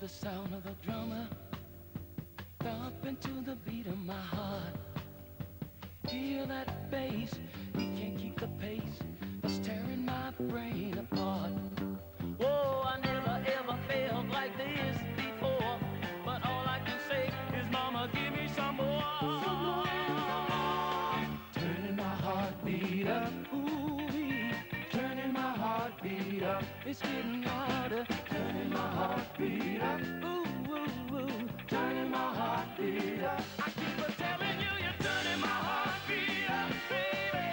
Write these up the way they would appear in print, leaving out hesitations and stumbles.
the sound of the drummer, thumping to the beat of my heart. Hear that bass, he can't keep the pace, it's tearing my brain apart. Whoa, I never ever felt like this before, but all I can say is, mama, give me some more. Turning my heartbeat up, ooh-wee, turning my heartbeat up, it's getting harder. Turning my heartbeat up, ooh-ooh-ooh, turning my heartbeat up. I keep a telling you, you're turning my heartbeat up, baby.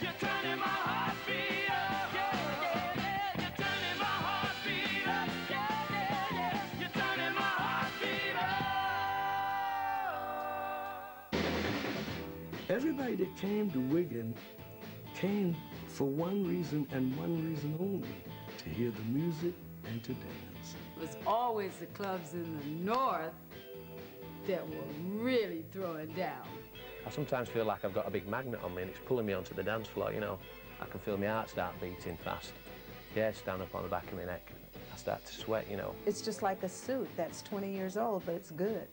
You're turning my heartbeat up, yeah, yeah, yeah. You're turning my heartbeat up, yeah, yeah, yeah. You're turning my heartbeat up. Everybody that came to Wigan came for one reason and one reason only, to hear the music and to dance. It was always the clubs in the north that were really throwing down. I sometimes feel like I've got a big magnet on me and it's pulling me onto the dance floor, you know. I can feel my heart start beating fast. The hair stand up on the back of my neck. I start to sweat, you know. It's just like a suit that's 20 years old, but it's good.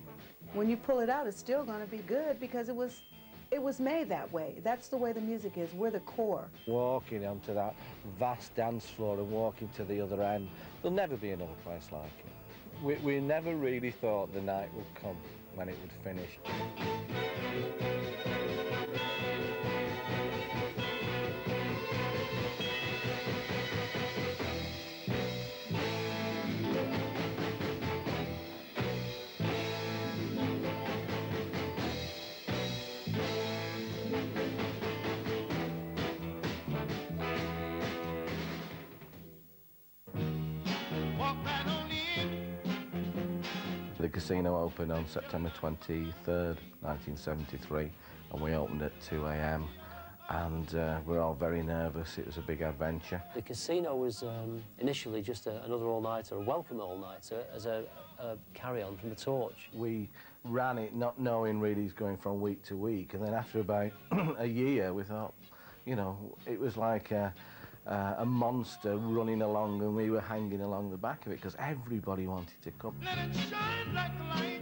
When you pull it out, it's still going to be good because it was made that way. That's the way the music is. We're the core. Walking onto that vast dance floor and walking to the other end, there'll never be another place like it. We never really thought the night would come when it would finish. The casino opened on September 23rd, 1973, and we opened at 2 a.m. and we're all very nervous. It was a big adventure. The casino was initially just another all-nighter, a welcome all-nighter, as a carry-on from the Torch. We ran it not knowing really it's going from week to week, and then after about a year we thought, you know, it was like a monster running along, and we were hanging along the back of it because everybody wanted to come. Let it shine like the light.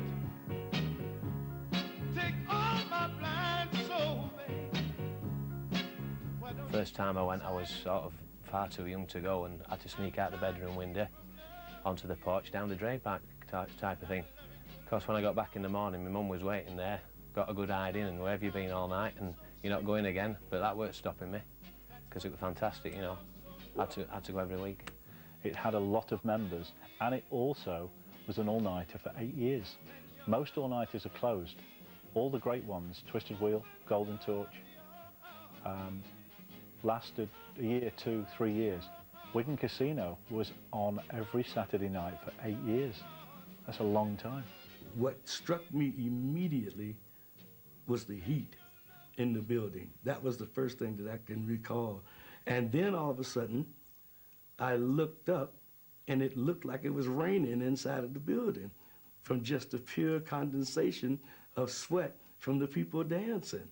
Take all my blind soul, babe. First time I went, I was sort of far too young to go and had to sneak out the bedroom window onto the porch, down the drain pipe type of thing. Of course, when I got back in the morning, my mum was waiting there, got a good hiding, and where have you been all night, and you're not going again, but that weren't stopping me. Because it was fantastic, you know. I had to go every week. It had a lot of members, and it also was an all-nighter for 8 years. Most all-nighters are closed. All the great ones, Twisted Wheel, Golden Torch, lasted a year, 2, 3 years. Wigan Casino was on every Saturday night for 8 years. That's a long time. What struck me immediately was the heat in the building. That was the first thing that I can recall. And then all of a sudden, I looked up and it looked like it was raining inside of the building from just the pure condensation of sweat from the people dancing.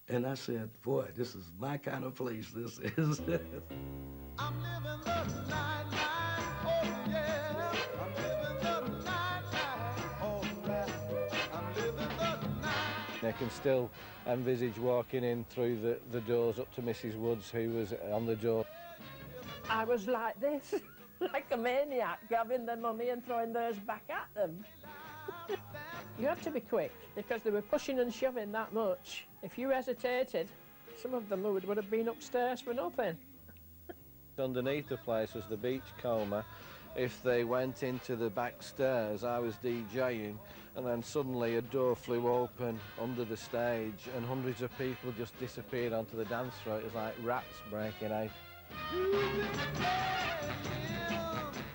And I said, boy, this is my kind of place, this is. I'm living the night, oh yeah. I'm living the night, oh right. I'm living the night. I can still envisage walking in through the doors up to Mrs. Woods, who was on the door. I was like this, like a maniac, grabbing their money and throwing theirs back at them. You had to be quick, because they were pushing and shoving that much. If you hesitated, some of them would have been upstairs for nothing. Underneath the place was the beach coma. If they went into the back stairs, I was DJing, and then suddenly a door flew open under the stage and hundreds of people just disappeared onto the dance floor. It was like rats breaking out.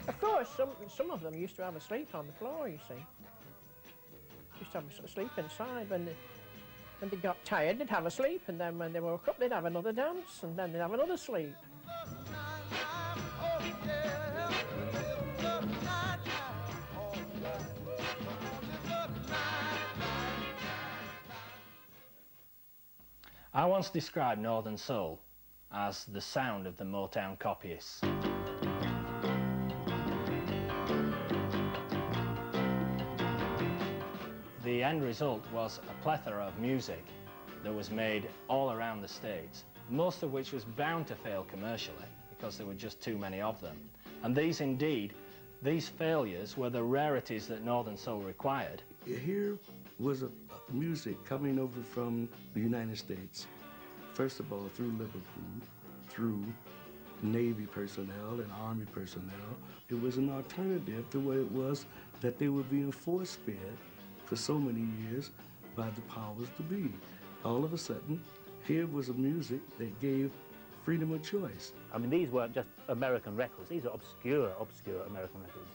Of course, some of them used to have a sleep on the floor, you see. Used to have a sleep inside. When they got tired, they'd have a sleep, and then when they woke up, they'd have another dance, and then they'd have another sleep. I once described Northern Soul as the sound of the Motown copyists. end result was a plethora of music that was made all around the States, most of which was bound to fail commercially because there were just too many of them. And these failures were the rarities that Northern Soul required. Here was a music coming over from the United States, first of all through Liverpool, through Navy personnel and Army personnel. It was an alternative to what it was that they were being force-fed for so many years by the powers to be. All of a sudden, here was a music that gave freedom of choice. I mean, these weren't just American records. These are obscure American records.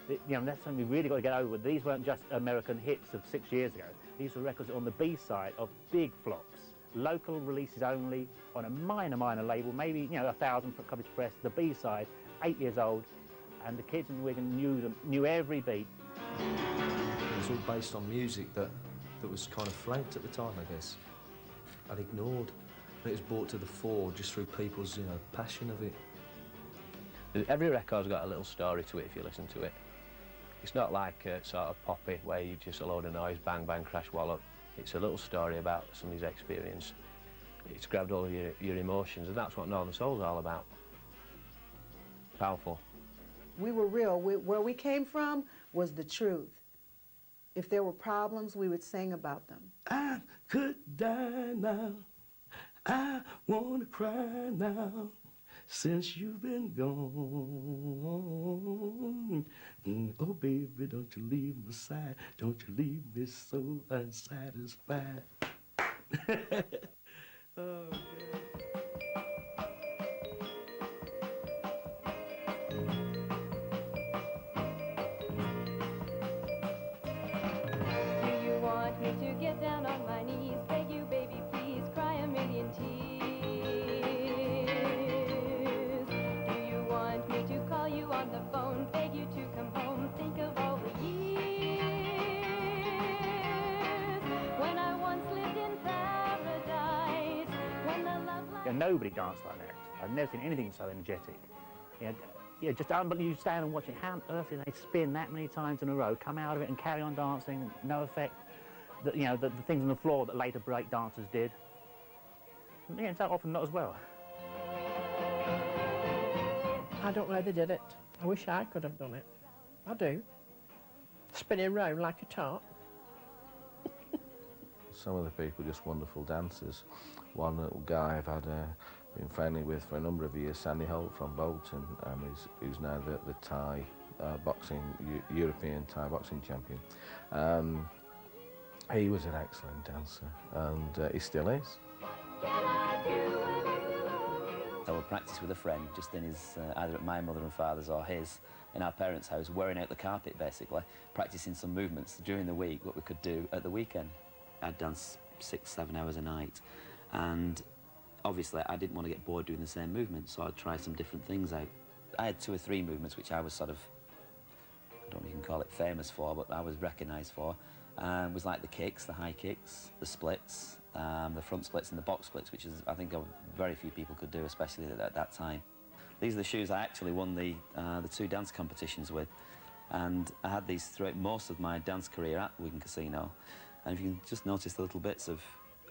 You know, that's something we really got to get over. These weren't just American hits of 6 years ago. These were records on the B-side of big flops. Local releases only on a minor label, maybe, you know, 1,000 copies pressed. The B-side, 8 years old, and the kids in Wigan knew every beat. It was all based on music that was kind of flanked at the time, I guess, and ignored. It was brought to the fore just through people's, you know, passion of it. Every record's got a little story to it if you listen to it. It's not like sort of poppy where you just a load of noise, bang, bang, crash, wallop. It's a little story about somebody's experience. It's grabbed all your emotions, and that's what Northern Soul's all about. Powerful. We were real. Where we came from was the truth. If there were problems, we would sing about them. I could die now. I want to cry now. Since you've been gone, oh baby, don't you leave my side, don't you leave me so unsatisfied. Oh, yeah. Do you want me to get down on my knees, beg you, baby, please, cry a million tears? To call you on the phone, beg you to come home, think of all the years when I once lived in paradise, when the love life... Yeah, nobody danced like that. I've never seen anything so energetic. Just unbelievable. You stand and watch it. How on earth did they spin that many times in a row, come out of it and carry on dancing, no effect? The things on the floor that later break dancers did. Yeah, so often not as well. I don't know how they did it. I wish I could have done it. I do. Spinning round like a top. Some of the people just wonderful dancers. One little guy I've had been friendly with for a number of years, Sandy Holt from Bolton, who's now the Thai European Thai boxing champion. He was an excellent dancer, and he still is. I would practice with a friend, just in his, either at my mother and father's or his, in our parents' house, wearing out the carpet basically, practicing some movements during the week, what we could do at the weekend. I'd dance 6-7 hours a night, and obviously I didn't want to get bored doing the same movements, so I'd try some different things out. I had 2 or 3 movements which I was sort of, I don't know if you can call it famous for, but I was recognised for. It was like the kicks, the high kicks, the splits, the front splits and the box splits, which is, I think, very few people could do, especially at that time. These are the shoes I actually won the 2 dance competitions with, and I had these throughout most of my dance career at Wigan Casino. And if you can just notice the little bits of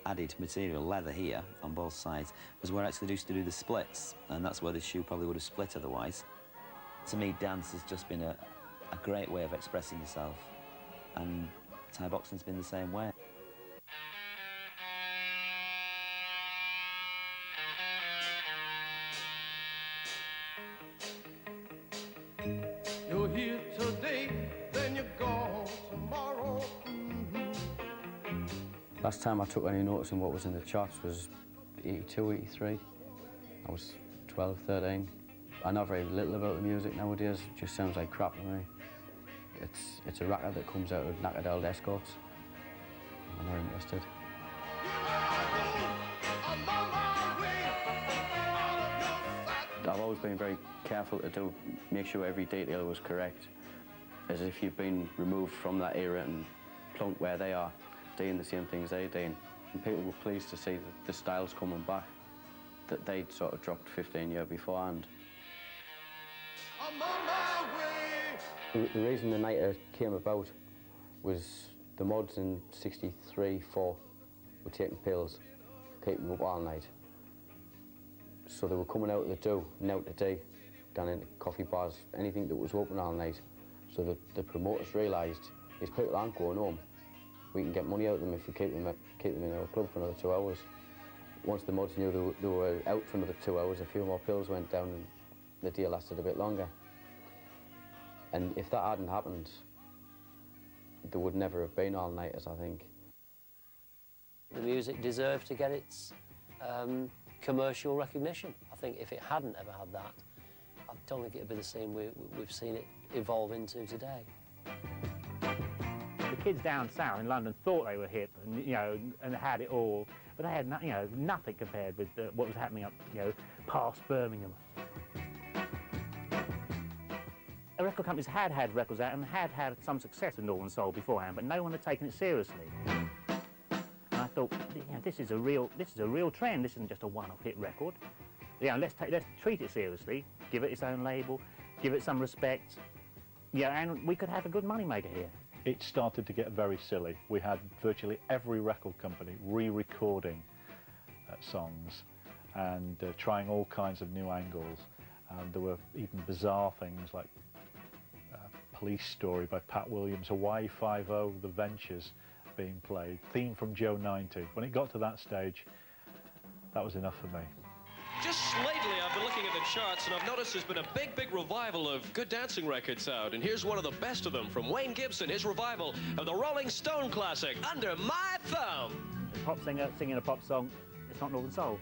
added material, leather here on both sides, was where I actually used to do the splits, and that's where the shoe probably would have split otherwise. To me, dance has just been a great way of expressing yourself, and Thai boxing's been the same way. You're here today, then you're gone tomorrow. Last time I took any notice in what was in the charts was 82, 83. I was 12, 13. I know very little about the music nowadays. It just sounds like crap to me. It's a racket that comes out of knackered old escorts. I'm not interested. I've always been very careful to make sure every detail was correct, as if you've been removed from that era and plunked where they are, doing the same things they're doing. And people were pleased to see that the style's coming back, that they'd sort of dropped 15 years beforehand. The reason the night came about was The mods in 63, 4 were taking pills, keeping them up all night. So they were coming out of the do and out to tea, down into coffee bars, anything that was open all night. So the promoters realised, these people aren't going home. We can get money out of them if we keep them in our club for another 2 hours. Once the mods knew they were out for another 2 hours, a few more pills went down and the deal lasted a bit longer. And if that hadn't happened, there would never have been all-nighters, I think. The music deserved to get its commercial recognition. I think if it hadn't ever had that, I don't think it would be the scene we've seen it evolve into today. The kids down south in London thought they were hip and, you know, and had it all, but they had nothing compared with what was happening up, past Birmingham. The record companies had records out and had some success in Northern Soul beforehand, but no one had taken it seriously. And I thought, this is a real trend. This isn't just a one-off hit record. Let's treat it seriously, give it its own label, give it some respect. And we could have a good moneymaker here. It started to get very silly. We had virtually every record company re-recording songs and trying all kinds of new angles. And there were even bizarre things like Police Story by Pat Williams, Hawaii 5-0, The Ventures being played, theme from Joe 90. When it got to that stage, that was enough for me. Just lately, I've been looking at the charts, and I've noticed there's been a big revival of good dancing records out. And here's one of the best of them from Wayne Gibson, his revival of the Rolling Stone classic, Under My Thumb. A pop singer singing a pop song, it's not Northern Soul.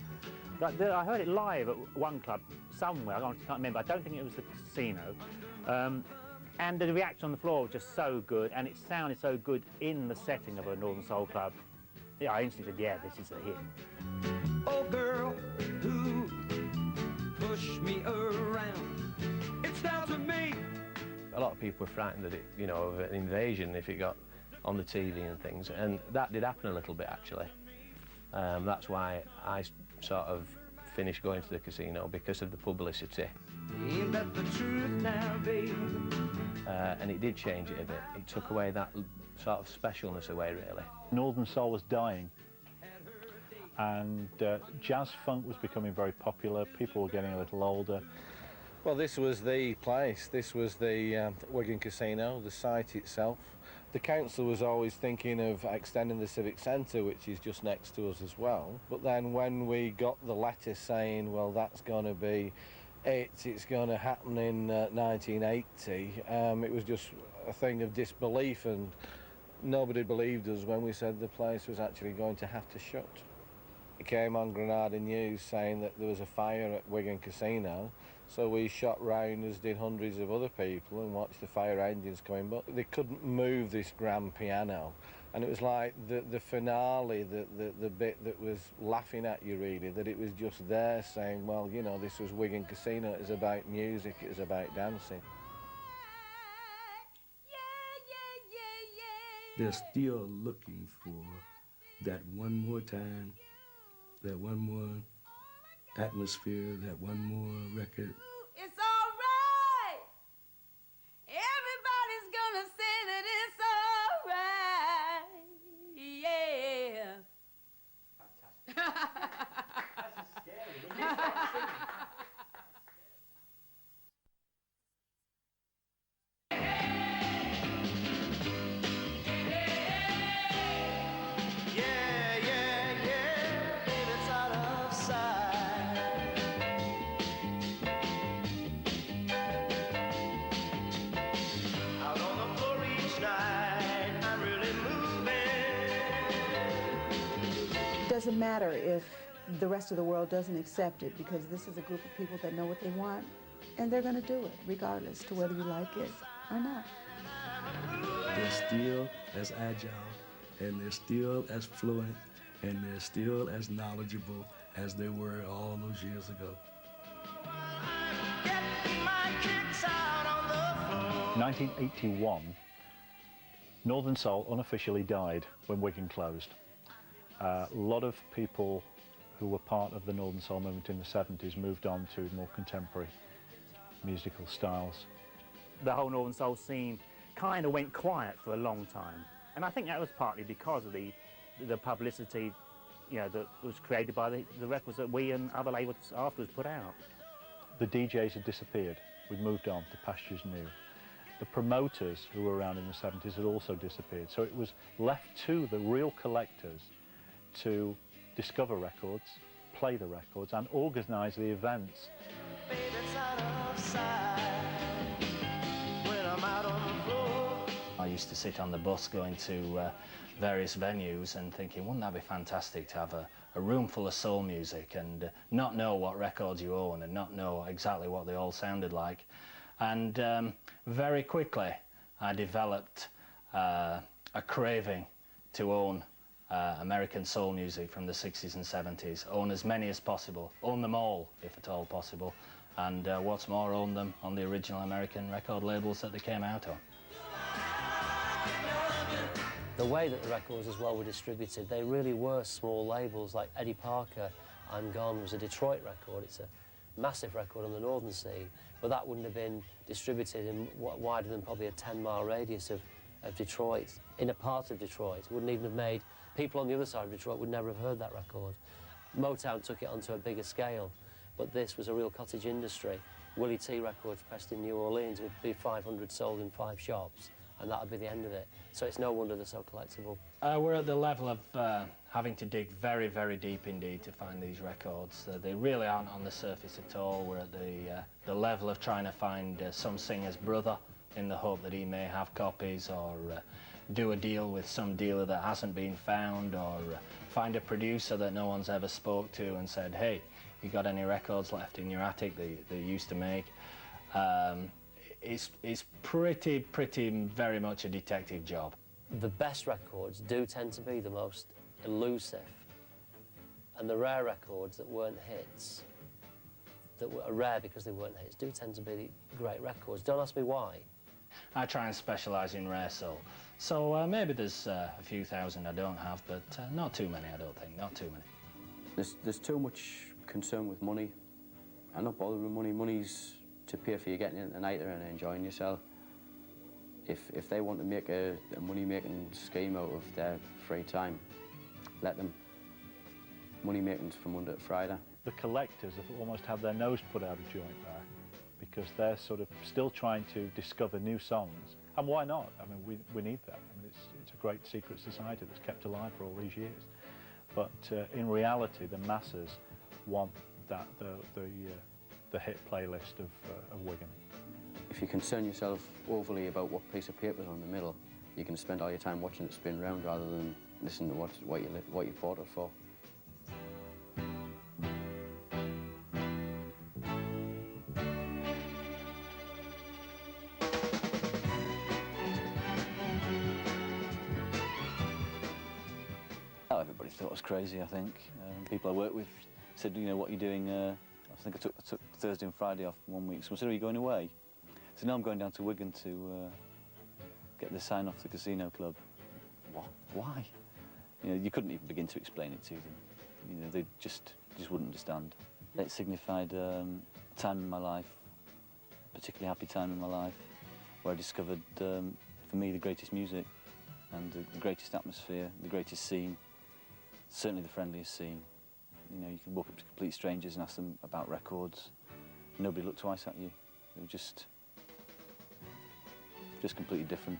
But I heard it live at one club somewhere, I can't remember, I don't think it was the Casino. And the reaction on the floor was just so good, and it sounded so good in the setting of a Northern Soul club. I instantly said, this is a hit. Oh, girl, who pushed me around? It's down to me. A lot of people were frightened that of an invasion if it got on the TV and things, and that did happen a little bit actually. That's why I sort of finished going to the Casino, because of the publicity. Ain't that the truth now, baby? And it did change it a bit. It took away that sort of specialness away, really. Northern Soul was dying, and jazz funk was becoming very popular. People were getting a little older. Well, this was the place. This was the Wigan Casino, the site itself. The council was always thinking of extending the Civic Centre, which is just next to us as well. But then when we got the letter saying, well, that's going to be it's going to happen in 1980, it was just a thing of disbelief, and nobody believed us when we said the place was actually going to have to shut. It came on Granada News saying that there was a fire at Wigan Casino, so we shot round, as did hundreds of other people, and watched the fire engines coming, but they couldn't move this grand piano. And it was like the finale, the bit that was laughing at you really, that it was just there saying, well, this was Wigan Casino, it was about music, it was about dancing. They're still looking for that one more time, that one more atmosphere, that one more record. It's all right. Everybody's gonna say that it's all right. Yeah. Fantastic. That's scary. Doesn't matter if the rest of the world doesn't accept it, because this is a group of people that know what they want, and they're going to do it regardless to whether you like it or not. They're still as agile, and they're still as fluent, and they're still as knowledgeable as they were all those years ago. 1981, Northern Soul unofficially died when Wigan closed. A lot of people who were part of the Northern Soul movement in the 70s moved on to more contemporary musical styles. The whole Northern Soul scene kind of went quiet for a long time. And I think that was partly because of the publicity, you know, that was created by the records that we and other labels afterwards put out. The DJs had disappeared. We'd moved on to pastures new. The promoters who were around in the 70s had also disappeared. So it was left to the real collectors to discover records, play the records, and organise the events. I used to sit on the bus going to various venues and thinking, wouldn't that be fantastic to have a room full of soul music and not know what records you own and not know exactly what they all sounded like. And very quickly I developed a craving to own American soul music from the 60s and 70s, own as many as possible, own them all if at all possible, and what's more, own them on the original American record labels that they came out on. The way that the records as well were distributed, they really were small labels. Like Eddie Parker, I'm Gone was a Detroit record. It's a massive record on the northern scene, but that wouldn't have been distributed in wider than probably a 10-mile radius of Detroit, in a part of Detroit. It wouldn't even have made, people on the other side of Detroit would never have heard that record. Motown took it onto a bigger scale, but this was a real cottage industry. Willie T records pressed in New Orleans would be 500 sold in 5 shops, and that would be the end of it. So it's no wonder they're so collectible. We're at the level of having to dig very, very deep indeed to find these records. They really aren't on the surface at all. We're at the level of trying to find some singer's brother in the hope that he may have copies, or do a deal with some dealer that hasn't been found, or find a producer that no one's ever spoke to and said, hey, you got any records left in your attic that you used to make? It's pretty very much a detective job. The best records do tend to be the most elusive, and the rare records that weren't hits, that were rare because they weren't hits, do tend to be great records. Don't ask me why. I try and specialise in rare soul. So maybe there's a few thousand I don't have, but not too many, I don't think, not too many. There's too much concern with money. I'm not bothered with money. Money's to pay for you getting into the night and enjoying yourself. If they want to make a money-making scheme out of their free time, let them. Money-making's from Monday to Friday. The collectors have almost had their nose put out of joint there, because they're sort of still trying to discover new songs. And why not? I mean, we need that. I mean, it's a great secret society that's kept alive for all these years. But in reality, the masses want that the hit playlist of Wigan. If you concern yourself overly about what piece of paper's on the middle, you can spend all your time watching it spin round rather than listening to what you bought it for. Oh, everybody thought I was crazy, I think. People I work with said, you know, what are you doing? I think I took Thursday and Friday off 1 week. So I said, are you going away? So now I'm going down to Wigan to get the sign off the casino club. What? Why? You know, you couldn't even begin to explain it to them. You know, they just wouldn't understand. It signified a time in my life, a particularly happy time in my life, where I discovered, for me, the greatest music and the greatest atmosphere, the greatest scene, certainly the friendliest scene. You know, you could walk up to complete strangers and ask them about records. Nobody looked twice at you. They were just completely different.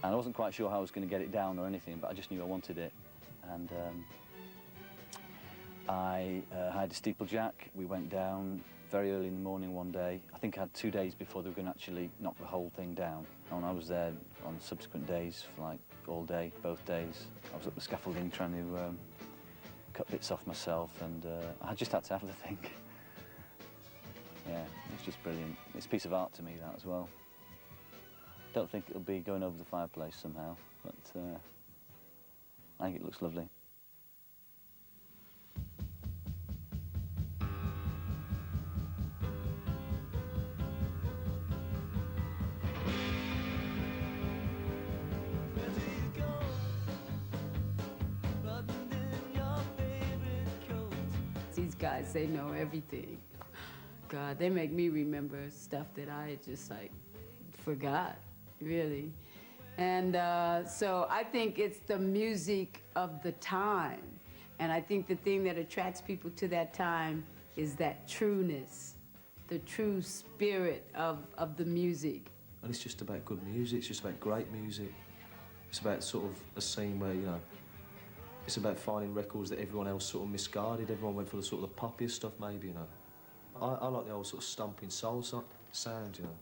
And I wasn't quite sure how I was going to get it down or anything, but I just knew I wanted it. And I hired a steeplejack. We went down very early in the morning one day. I think I had 2 days before they were going to actually knock the whole thing down. And I was there on subsequent days for like all day, both days. I was up the scaffolding trying to cut bits off myself, and I just had to have the thing. Yeah, it's just brilliant. It's a piece of art to me, that as well. Don't think it'll be going over the fireplace somehow, but I think it looks lovely. These guys, they know everything. God, they make me remember stuff that I just like forgot, really. And so I think it's the music of the time. And I think the thing that attracts people to that time is that trueness, the true spirit of the music. And it's just about good music, it's just about great music. It's about sort of a scene where, you know, it's about finding records that everyone else sort of misguided. Everyone went for the sort of the poppier stuff, maybe, you know. I like the old sort of stomping soul sound, you know.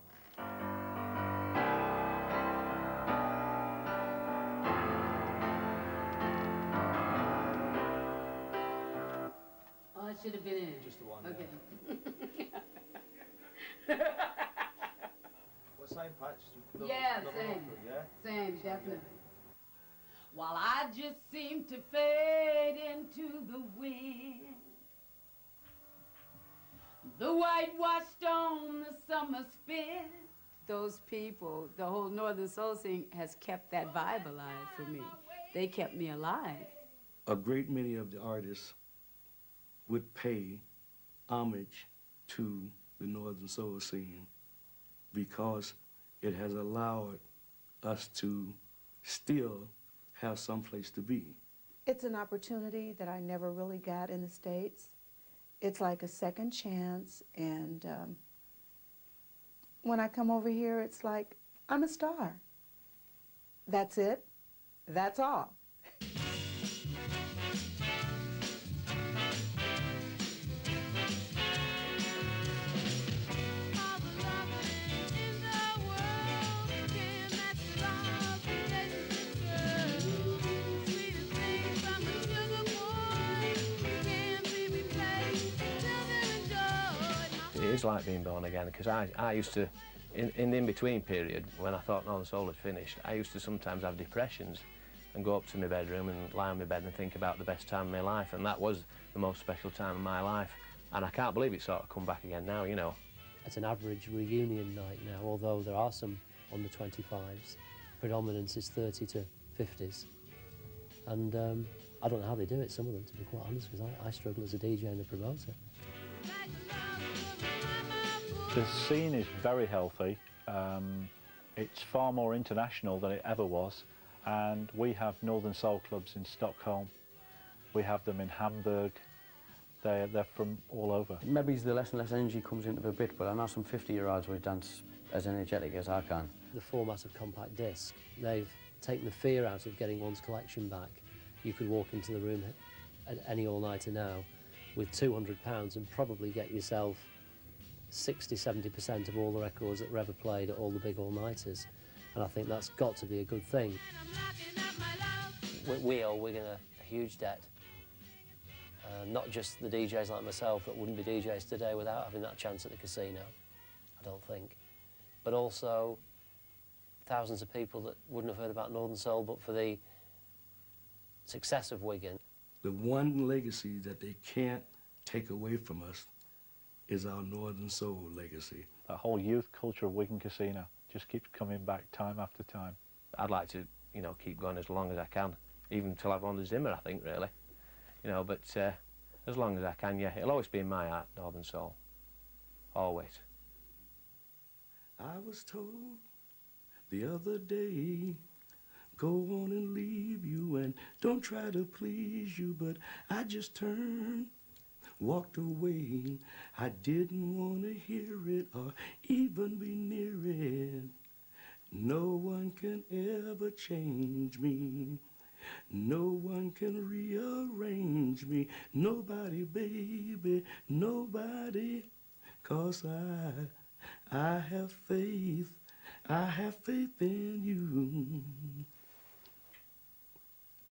Oh, it should have been in. Just the one. Okay. What, same patch? Yeah, same. Same, definitely. While I just seem to fade into the wind, the whitewashed stone the summer spent. Those people, the whole Northern Soul scene has kept that vibe alive for me. They kept me alive. A great many of the artists would pay homage to the Northern Soul scene because it has allowed us to still have some place to be. It's an opportunity that I never really got in the States. It's like a second chance, and when I come over here, it's like I'm a star. That's it. That's all. It is like being born again, because I used to, in the in-between period, when I thought Northern Soul had finished, I used to sometimes have depressions and go up to my bedroom and lie on my bed and think about the best time of my life, and that was the most special time of my life. And I can't believe it's sort of come back again now, you know. It's an average reunion night now, although there are some under 25s. Predominance is 30 to 50s. And I don't know how they do it, some of them, to be quite honest, because I struggle as a DJ and a promoter. The scene is very healthy. It's far more international than it ever was, and we have Northern Soul clubs in Stockholm. We have them in Hamburg. They're from all over. Maybe the less and less energy comes into the bit, but I know some 50-year-olds will dance as energetic as I can. The format of compact disc, they've taken the fear out of getting one's collection back. You could walk into the room at any all-nighter now with £200 and probably get yourself 60–70% of all the records that were ever played at all the big all-nighters, and I think that's got to be a good thing. We owe Wigan a huge debt. Not just the DJs like myself that wouldn't be DJs today without having that chance at the casino, I don't think, but also thousands of people that wouldn't have heard about Northern Soul but for the success of Wigan. The one legacy that they can't take away from us is our Northern Soul legacy. That whole youth culture of Wigan Casino just keeps coming back time after time. I'd like to, you know, keep going as long as I can, even till I've won the Zimmer, I think, really. You know, but as long as I can, yeah, it'll always be in my heart, Northern Soul. Always. I was told the other day, go on and leave you and don't try to please you, but I just turned, walked away. I didn't want to hear it or even be near it. No one can ever change me. No one can rearrange me. Nobody, baby, nobody. 'Cause I have faith in you.